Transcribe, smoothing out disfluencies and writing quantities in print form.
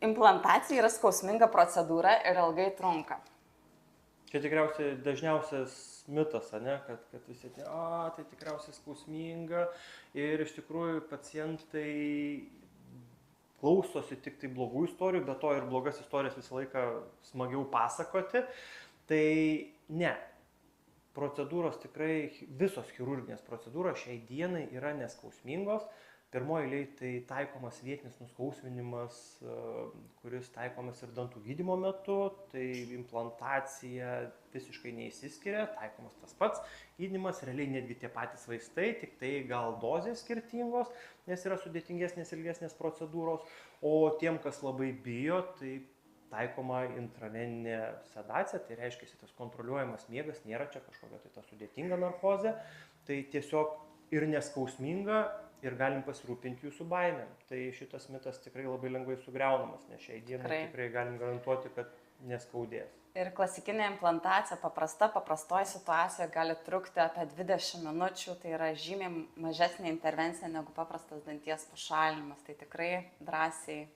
implantacija yra skausminga procedūra ir ilgai trunka. Čia tikriausiai dažniausias mitas, ne, kad visi, tai tikriausiai skausminga ir iš tikrųjų pacientai klausosi tik tai blogų istorijų, bet to ir blogas istorijas visą laiką smagiau pasakoti. Tai ne, procedūros tikrai, visos chirurginės procedūros šiai dienai yra neskausmingos. Pirmoji eilėje tai taikomas vietinis nuskausminimas, kuris taikomas ir dantų gydymo metu, tai implantacija visiškai neįsiskiria, taikomas tas pats gydymas, realiai netgi tie patys vaistai, tik tai gal dozės skirtingos, nes yra sudėtingesnės ilgesnės procedūros, o tiem, kas labai bijo, tai taikoma intraveninė sedacija, tai reiškia, tas kontroliuojamas miegas, nėra čia kažkokia tai ta sudėtinga narkozė, tai tiesiog ir neskausminga, ir galim pasirūpinti jūsų baimėm. Tai šitas mitas tikrai labai lengvai sugriaunamas, nes šiai dienai tikrai galim garantuoti, kad neskaudės. Ir klasikinė implantacija paprastoje situacijoje gali trukti apie 20 minučių, tai yra žymiai mažesnė intervencija negu paprastas danties pašalinimas. Tai tikrai drąsiai